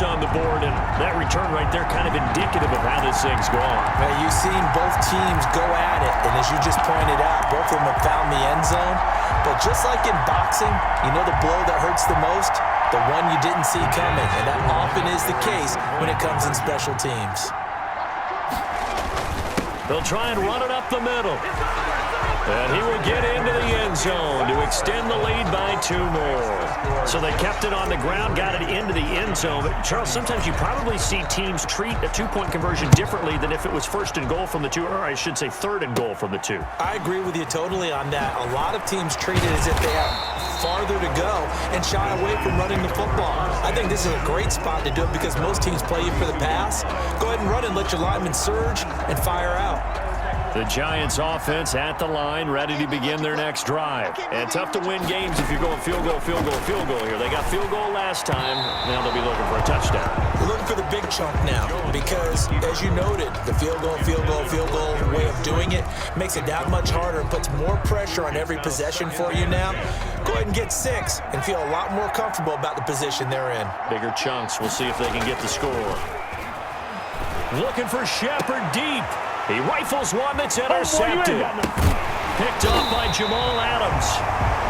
on the board, and that return right there kind of indicative of how this thing's gone. Now, you've seen both teams go at it, and as you just pointed out, both of them have found the end zone. But just like in boxing, you know the blow that hurts the most? The one you didn't see coming, and that often is the case when it comes in special teams. They'll try and run it up the middle. And he will get into the end zone to extend the lead by 2 more. So they kept it on the ground, got it into the end zone. But, Charles, sometimes you probably see teams treat a 2-point conversion differently than if it was 1st and goal from the 2, or I should say 3rd and goal from the 2. I agree with you totally on that. A lot of teams treat it as if they have farther to go and shy away from running the football. I think this is a great spot to do it because most teams play you for the pass. Go ahead and run and let your linemen surge and fire out. The Giants offense at the line, ready to begin their next drive. And tough to win games if you're going field goal, field goal, field goal here. They got field goal last time. Now they'll be looking for a touchdown. We're looking for the big chunk now because, as you noted, the field goal way of doing it makes it that much harder and puts more pressure on every possession for you now. Go ahead and get 6 and feel a lot more comfortable about the position they're in. Bigger chunks. We'll see if they can get the score. Looking for Shepard deep. He rifles one that's intercepted. Picked off by Jamal Adams.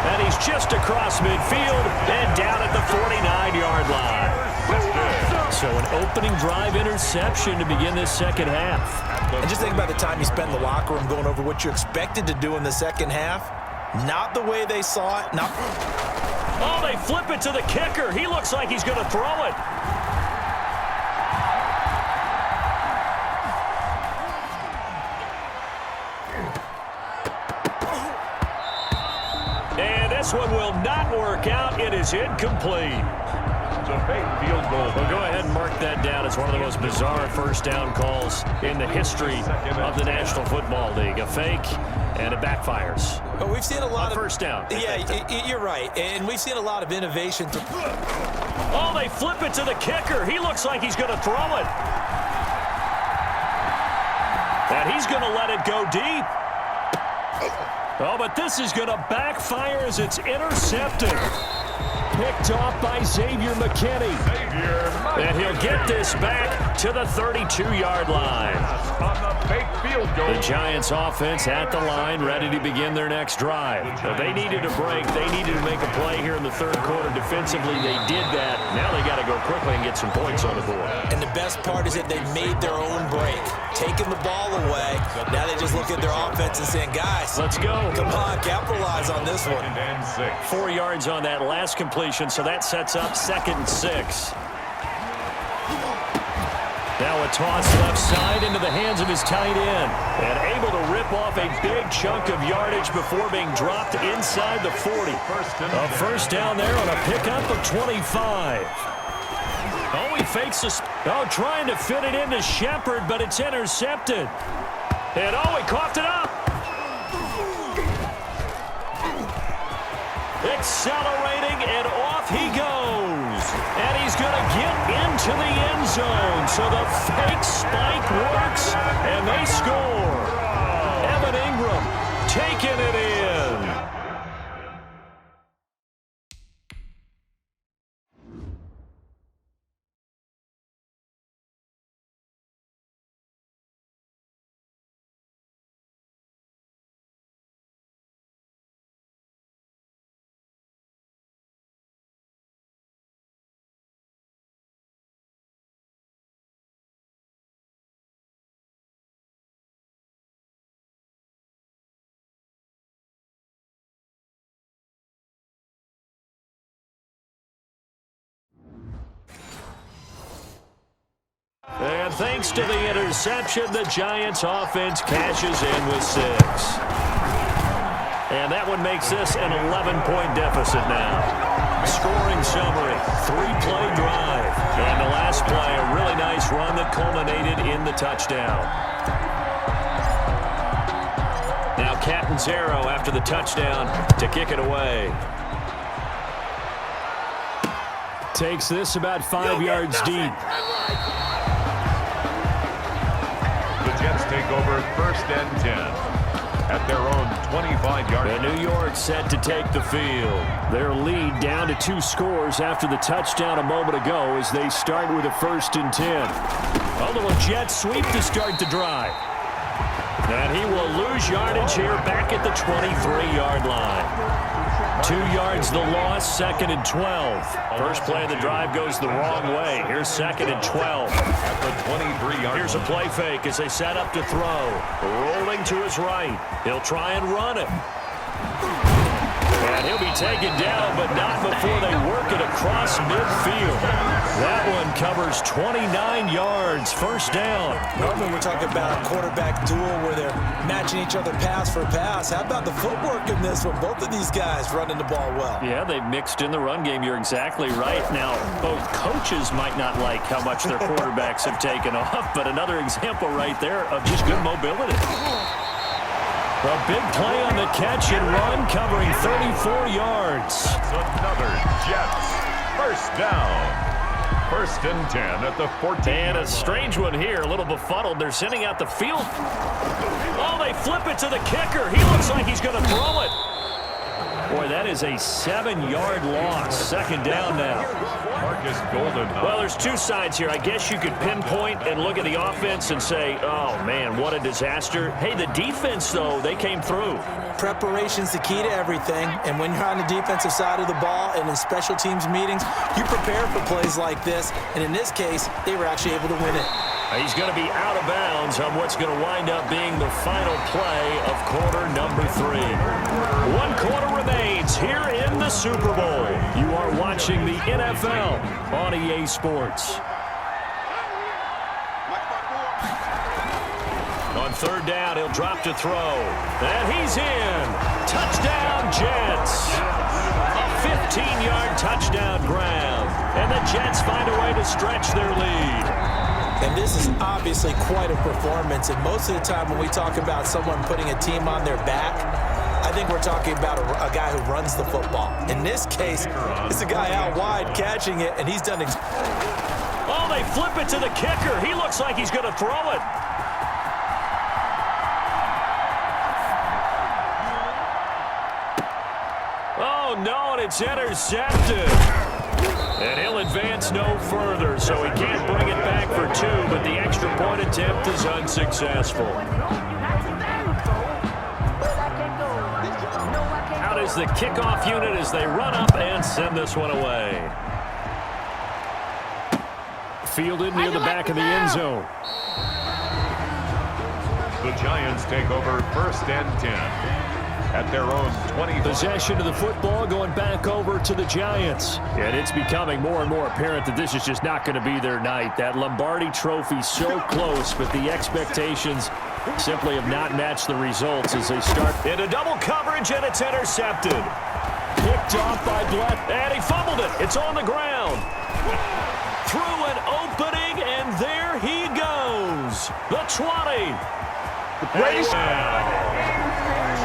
And he's just across midfield and down at the 49-yard line. So an opening drive interception to begin this second half. And just think about the time you spend in the locker room going over what you expected to do in the second half. Not the way they saw it. Oh, they flip it to the kicker. He looks like he's going to throw it. This one will not work out. It is incomplete. It's a fake field goal. Well, go ahead and mark that down. It's one of the most bizarre first down calls in the history of the National Football League. A fake, and it backfires. But we've seen a lot of first down. Yeah, you're right. And we've seen a lot of innovation. Oh, they flip it to the kicker. He looks like he's going to throw it. And he's going to let it go deep. Oh, but this is going to backfire as it's intercepted. Picked off by Xavier McKinney. And he'll get this back to the 32-yard line. On the fake field goal. The Giants offense at the line, ready to begin their next drive. Now, they needed a break. They needed to make a play here in the third quarter defensively. They did that. Now they got to go quickly and get some points on the board. And the best part is that they made their own break. Taking the ball away. Now they just look at their offense and saying, guys, let's go. Come on, capitalize on this one. 4 yards on that last completion, so that sets up 2nd and 6. Now a toss left side into the hands of his tight end. And able to rip off a big chunk of yardage before being dropped inside the 40. A first down there on a pickup of 25. Oh, he fakes this. Oh, trying to fit it into Shepard, but it's intercepted. And oh, he coughed it up. Accelerating, and off he goes. And he's going to get into the end zone. So the fake spike works, and they score. Evan Ingram taking it in. And thanks to the interception, the Giants offense cashes in with 6. And that one makes this an 11-point deficit now. Scoring summary, 3-play drive. And the last play, a really nice run that culminated in the touchdown. Now Catanzaro after the touchdown to kick it away. Takes this about 5 yards deep. The Jets take over 1st and 10. at their own 25-yard line. New York set to take the field. Their lead down to 2 scores after the touchdown a moment ago as they start with a 1st and 10. A little jet sweep to start the drive. And he will lose yardage here back at the 23-yard line. 2 yards the loss, 2nd and 12. First play of the drive goes the wrong way. Here's 2nd and 12. At the 23-yard line. Here's a play fake as they set up to throw. Rolling to his right. He'll try and run it. And he'll be taken down, but not before they work it across midfield. That one covers 29 yards, 1st down. Normally we're talking about a quarterback duel where they're matching each other pass for pass. How about the footwork in this one? Both of these guys running the ball well. Yeah, they've mixed in the run game. You're exactly right. Now, both coaches might not like how much their quarterbacks have taken off, but another example right there of just good mobility. A big play on the catch and run, covering 34 yards. Another Jets. 1st down. 1st and 10 at the 14. And a strange one here, a little befuddled. They're sending out the field. Oh, they flip it to the kicker. He looks like he's going to throw it. Boy, that is a 7-yard loss. 2nd down now. Marcus Golden. Well, there's 2 sides here. I guess you could pinpoint and look at the offense and say, oh, man, what a disaster. Hey, the defense, though, they came through. Preparation's the key to everything, and when you're on the defensive side of the ball and in special teams meetings, you prepare for plays like this, and in this case, they were actually able to win it. He's going to be out of bounds on what's going to wind up being the final play of quarter number 3. 1 quarter remains here in the Super Bowl. You are watching the NFL on EA Sports. On 3rd down, he'll drop to throw. And he's in. Touchdown, Jets. A 15-yard touchdown grab. And the Jets find a way to stretch their lead. And this is obviously quite a performance. And most of the time when we talk about someone putting a team on their back, I think we're talking about a guy who runs the football. In this case, it's a guy out wide catching it, and he's done it. Oh, they flip it to the kicker. He looks like he's going to throw it. Oh, no, and it's intercepted. And he'll advance no further, so he can't bring it back for 2, but the extra point attempt is unsuccessful. Out is the kickoff unit as they run up and send this one away. Fielded near the back of the end zone. The Giants take over 1st and 10. At their own 20. Possession of the football going back over to the Giants. And it's becoming more and more apparent that this is just not going to be their night. That Lombardi trophy so close, but the expectations simply have not matched the results as they start. Into double coverage, and it's intercepted. Picked off by Black, and he fumbled it. It's on the ground. Through an opening, and there he goes. The 20.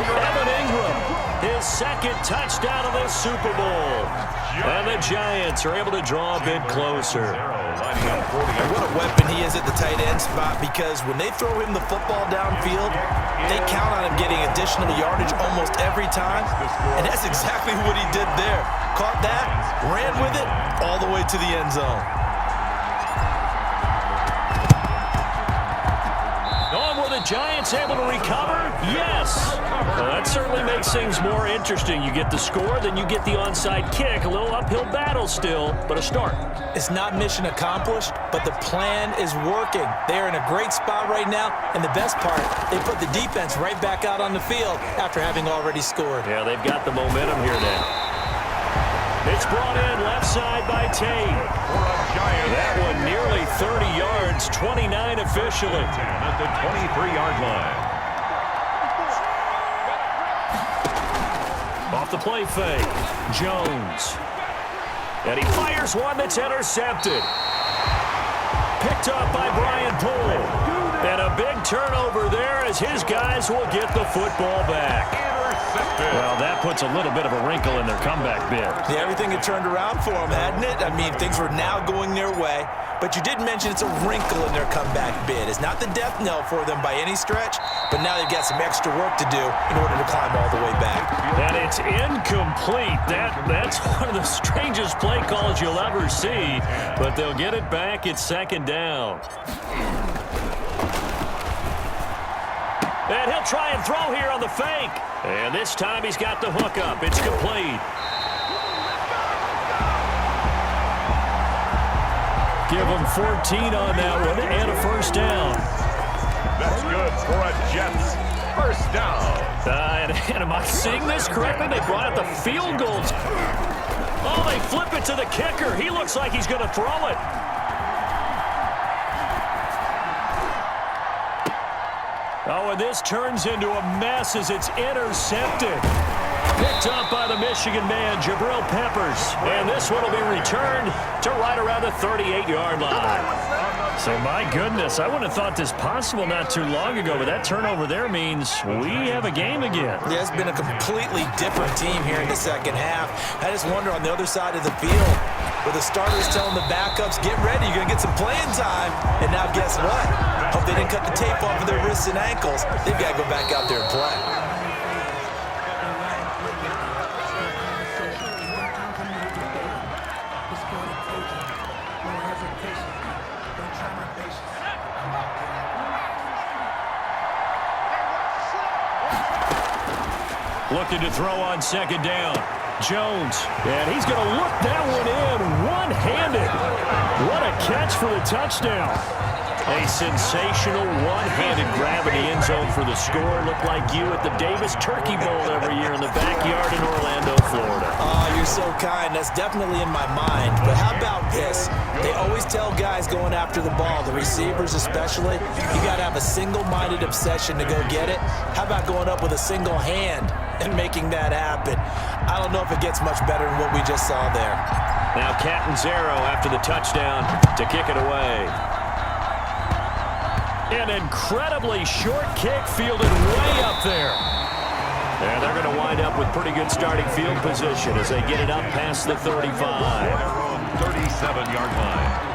Evan Ingram, his 2nd touchdown of this Super Bowl. And the Giants are able to draw a bit closer. And what a weapon he is at the tight end spot, because when they throw him the football downfield, they count on him getting additional yardage almost every time. And that's exactly what he did there. Caught that, ran with it, all the way to the end zone. The Giants able to recover? Yes. Well, that certainly makes things more interesting. You get the score, then you get the onside kick. A little uphill battle still, but a start. It's not mission accomplished, but the plan is working. They're in a great spot right now, and the best part, they put the defense right back out on the field after having already scored. Yeah, they've got the momentum here now. It's brought in left side by Tate. That one nearly 30 yards, 29 officially. At the 23-yard line. Off the play fake, Jones. And he fires one that's intercepted. Picked up by Brian Poole. And a big turnover there as his guys will get the football back. intercepted. Well, that puts a little bit of a wrinkle in their comeback bid. Yeah, everything had turned around for them, hadn't it? I mean, things were now going their way. But you did mention it's a wrinkle in their comeback bid. It's not the death knell for them by any stretch, but now they've got some extra work to do in order to climb all the way back. And it's incomplete. That's one of the strangest play calls you'll ever see, but they'll get it back. It's second down. And he'll try and throw here on the fake. And this time he's got the hook up. It's complete. Give him 14 on that one and a first down. That's good for a Jets first down. And am I seeing this correctly? They brought out the field goals. Oh, they flip it to the kicker. He looks like he's going to throw it. Oh, and this turns into a mess as it's intercepted. Picked up by the Michigan man, Jabril Peppers. And this one will be returned to right around the 38-yard line. So, my goodness, I wouldn't have thought this possible not too long ago, but that turnover there means we have a game again. Yeah, it's been a completely different team here in the second half. I just wonder on the other side of the field, where the starters telling the backups, get ready, you're going to get some playing time. And now guess what? Hope they didn't cut the tape off of their wrists and ankles. They've got to go back out there and play. Looking to throw on second down. Jones, and he's going to look that one in one-handed. What a catch for the touchdown. A sensational one-handed grab in the end zone for the score. Looked like you at the Davis Turkey Bowl every year in the backyard in Orlando, Florida. Oh, you're so kind. That's definitely in my mind. But how about this? They always tell guys going after the ball, the receivers especially, you got to have a single-minded obsession to go get it. How about going up with a single hand and making that happen? I don't know if it gets much better than what we just saw there. Now Catanzaro after the touchdown to kick it away. An incredibly short kick fielded way up there. And they're going to wind up with pretty good starting field position as they get it up past the 35. 37-yard line.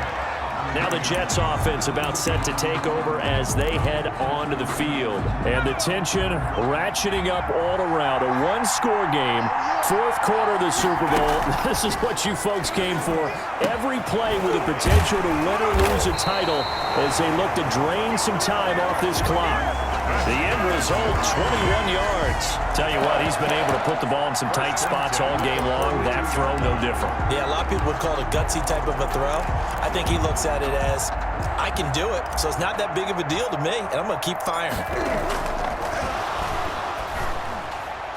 Now the Jets offense about set to take over as they head onto the field. And the tension ratcheting up all around. A one-score game, fourth quarter of the Super Bowl. This is what you folks came for. Every play with the potential to win or lose a title as they look to drain some time off this clock. The end result, 21 yards. Tell you what, he's been able to put the ball in some tight spots all game long. That throw, no different. Yeah, a lot of people would call it a gutsy type of a throw. I think he looks at it as, I can do it, so it's not that big of a deal to me, and I'm going to keep firing.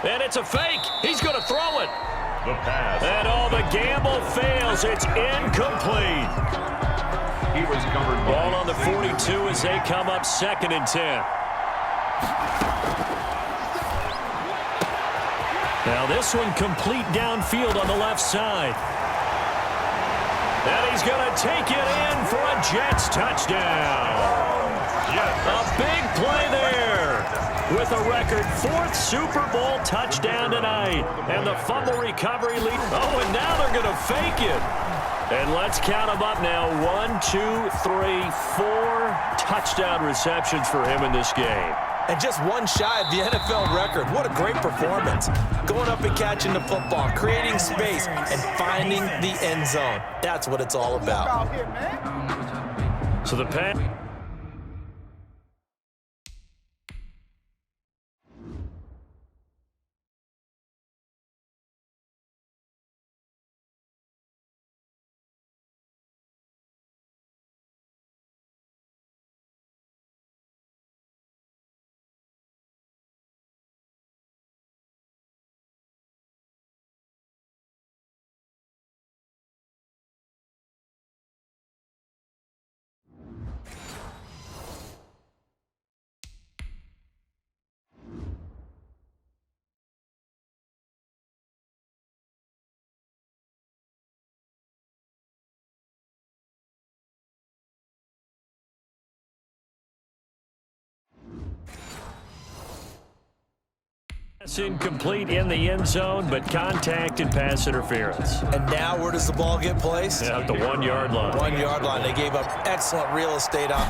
And it's a fake. He's going to throw it. The pass. And the gamble fails. It's incomplete. He was covered. Ball on the 42 as they come up 2nd and 10. Now this one complete downfield on the left side. And he's going to take it in for a Jets touchdown. Yes. A big play there with a record 4th Super Bowl touchdown tonight. And the fumble recovery lead. Oh, and now they're going to fake it. And let's count them up now. 1, 2, 3, 4 touchdown receptions for him in this game. And just one shy of the NFL record. What a great performance. Going up and catching the football, creating space, and finding the end zone. That's what it's all about. So the pass. It's incomplete in the end zone, but contact and pass interference. And now where does the ball get placed? Yeah, at the 1-yard line. 1-yard line. They gave up excellent real estate on.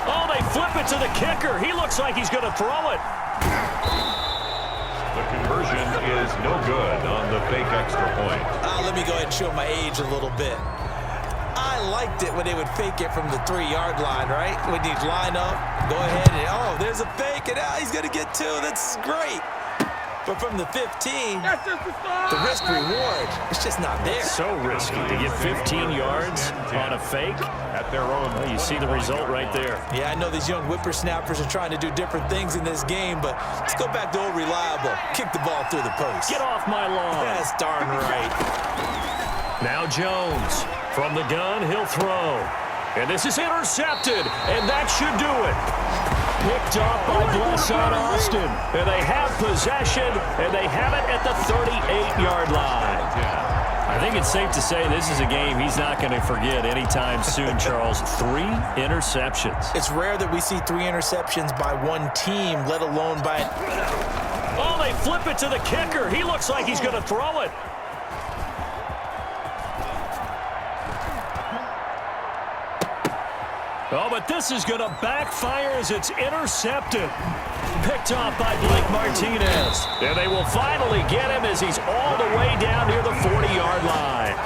Oh, they flip it to the kicker. He looks like he's going to throw it. The conversion is no good on the fake extra point. Let me go ahead and show my age a little bit. I liked it when they would fake it from the 3-yard line, right? When you'd line up, go ahead and, oh, there's a fake, and now he's going to get 2. That's great. But from the 15, the risk-reward, it's just not there. So risky to get 15 yards on a fake. At their own. Well, you see the result right there. Yeah, I know these young whippersnappers are trying to do different things in this game, but let's go back to old reliable. Kick the ball through the post. Get off my lawn. That's darn right. Now Jones. From the gun, he'll throw. And this is intercepted, and that should do it. Picked off by Blesson Austin. And they have possession, and they have it at the 38-yard line. I think it's safe to say this is a game he's not going to forget anytime soon, Charles. 3 interceptions. It's rare that we see 3 interceptions by one team, let alone by... Oh, they flip it to the kicker. He looks like he's going to throw it. Oh, but this is going to backfire as it's intercepted. Picked off by Blake Martinez. And they will finally get him as he's all the way down near the 40-yard line.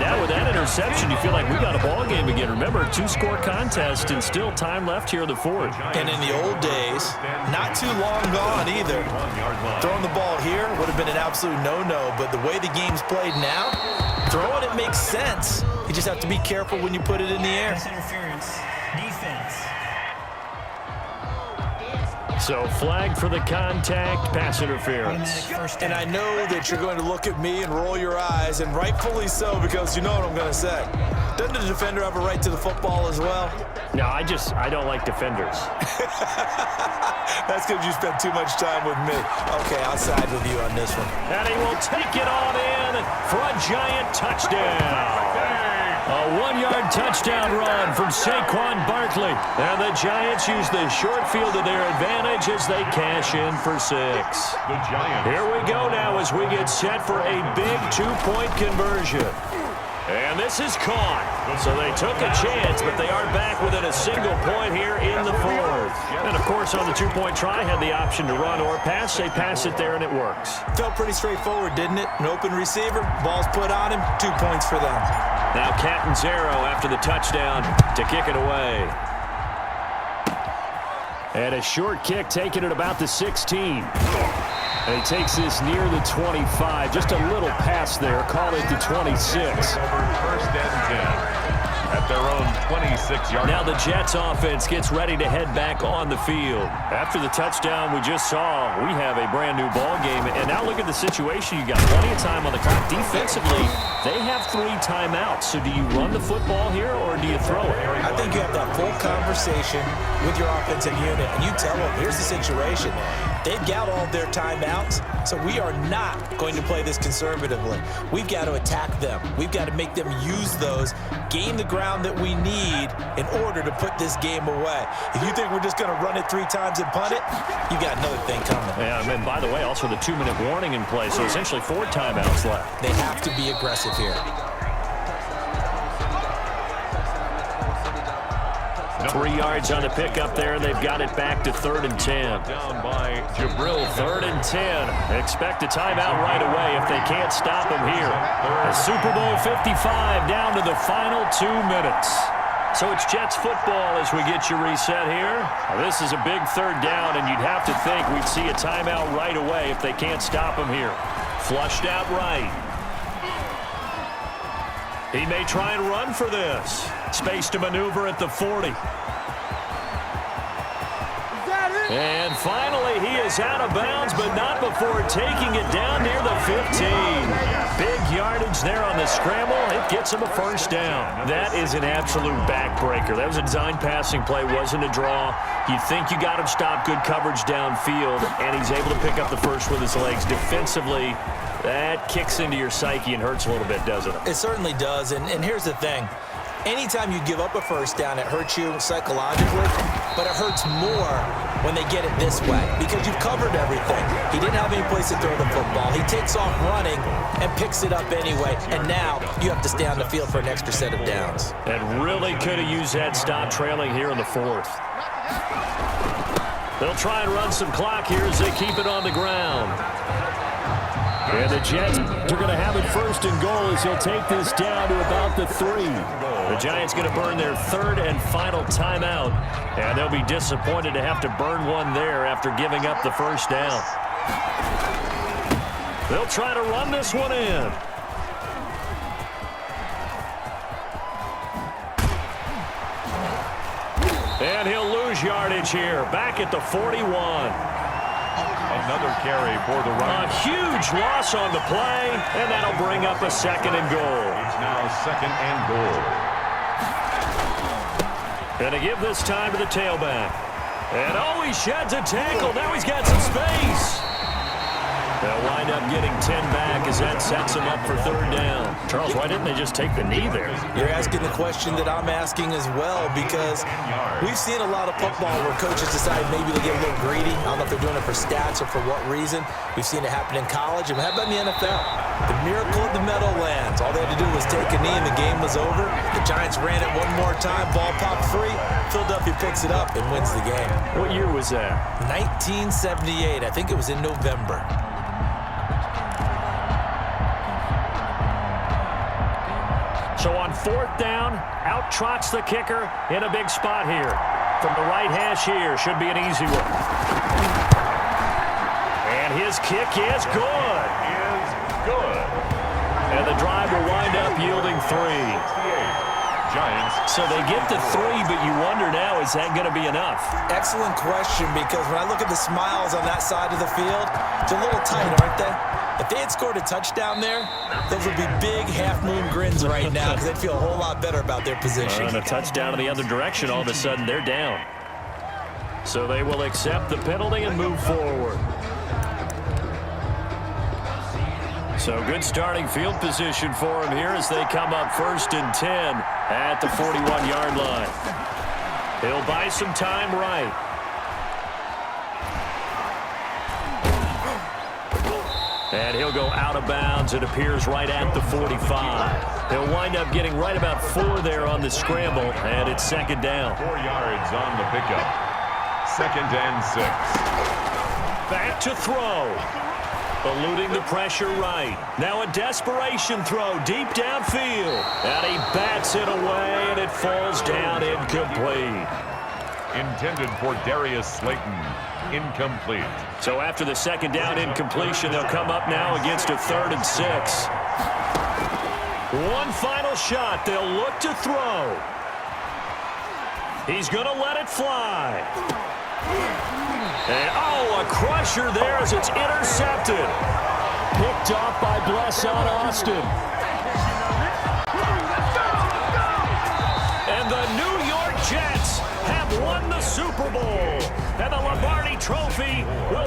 Now with that interception, you feel like we got a ball game again. Remember, 2-score contest and still time left here in the 4th. And in the old days, not too long gone either. Throwing the ball here would have been an absolute no-no, but the way the game's played now, throwing it makes sense. You just have to be careful when you put it in the air. Interference. Defense. So flag for the contact, pass interference. And I know that you're going to look at me and roll your eyes, and rightfully so, because you know what I'm going to say. Doesn't the defender have a right to the football as well? No, I don't like defenders. That's because you spent too much time with me. Okay, I'll side with you on this one. And he will take it on in for a giant touchdown. A 1-yard touchdown run from Saquon Barkley. And the Giants use the short field to their advantage as they cash in for 6. The Giants. Here we go now as we get set for a big 2-point conversion. And this is caught. So they took a chance, but they are back within a single point here in the 4th. And, of course, on the 2-point try, had the option to run or pass. They pass it there, and it works. Felt pretty straightforward, didn't it? An open receiver, ball's put on him, 2 points for them. Now Catanzaro after the touchdown to kick it away. And a short kick taken at about the 16. And he takes this near the 25. Just a little pass there. Call it the 26. First and 10 at their own 26-yard. Now the Jets offense gets ready to head back on the field. After the touchdown we just saw, we have a brand new ball game. And now look at the situation. You got plenty of time on the clock. Defensively, they have 3 timeouts. So do you run the football here or do you throw it? I think you have that full conversation with your offensive unit, and you tell them, here's the situation. They've got all their timeouts, so we are not going to play this conservatively. We've got to attack them. We've got to make them use those, gain the ground that we need in order to put this game away. If you think we're just going to run it 3 times and punt it, you got another thing coming. Yeah, and by the way, also the 2-minute warning in play, so essentially 4 timeouts left. They have to be aggressive here. 3 yards on the pickup there. They've got it back to 3rd and 10. Down by Jabril. 3rd and 10. Expect a timeout right away if they can't stop him here. A Super Bowl 55 down to the final 2 minutes. So it's Jets football as we get you reset here. Now, this is a big 3rd down, and you'd have to think we'd see a timeout right away if they can't stop him here. Flushed out right. He may try and run for this. Space to maneuver at the 40. And finally, he is out of bounds, but not before taking it down near the 15. Big yardage there on the scramble. It gets him a 1st down. That is an absolute backbreaker. That was a design passing play, wasn't a draw. You think you got him stopped, good coverage downfield, and he's able to pick up the 1st with his legs. Defensively, that kicks into your psyche and hurts a little bit, doesn't it? It certainly does, and here's the thing. Anytime you give up a first down, it hurts you psychologically, but it hurts more when they get it this way because you've covered everything. He didn't have any place to throw the football. He takes off running and picks it up anyway, and now you have to stay on the field for an extra set of downs. And really could have used that stop trailing here in the fourth. They'll try and run some clock here as they keep it on the ground. And the Jets are going to have it first and goal as he'll take this down to about the 3. The Giants going to burn their third and final timeout, and they'll be disappointed to have to burn one there after giving up the first down. They'll try to run this one in. And he'll lose yardage here, back at the 41. Another carry for the run. A huge loss on the play, and that'll bring up a second and goal. It's now second and goal. And to give this time to the tailback. And oh, he sheds a tackle. Now he's got some space. They'll wind up getting 10 back as that sets him up for third down. Charles, why didn't they just take the knee there? You're asking the question that I'm asking as well, because we've seen a lot of football where coaches decide maybe to get a little greedy. I don't know if they're doing it for stats or for what reason. We've seen it happen in college, and how about in the NFL? The miracle of the Meadowlands. All they had to do was take a knee, and the game was over. The Giants ran it one more time. Ball popped free. Philadelphia picks it up and wins the game. What year was that? 1978. I think it was in November. So on fourth down, out trots the kicker in a big spot here. From the right hash here, should be an easy one. And his kick is good. And the drive will wind up yielding 3. Giants. So they get the 3, but you wonder now, is that going to be enough? Excellent question, because when I look at the smiles on that side of the field, they're a little tight, aren't they? If they had scored a touchdown there, those would be big half-moon grins right now because they'd feel a whole lot better about their position. And a touchdown in the other direction, all of a sudden they're down. So they will accept the penalty and move forward. So good starting field position for him here as they come up first and 10 at the 41-yard line. He'll buy some time right. And he'll go out of bounds, it appears, right at the 45. He'll wind up getting right about 4 there on the scramble, and it's second down. 4 yards on the pickup. Second and 6. Back to throw. Eluding the pressure right. Now a desperation throw deep downfield. And he bats it away, and it falls down incomplete. Intended for Darius Slayton. Incomplete. So after the second down incompletion, they'll come up now against a 3rd and 6. One final shot. They'll look to throw. He's going to let it fly. And, oh, a crusher there as it's intercepted. Picked off by Blesson Austin. And the New York Jets have won the Super Bowl. And the Lombardi Trophy will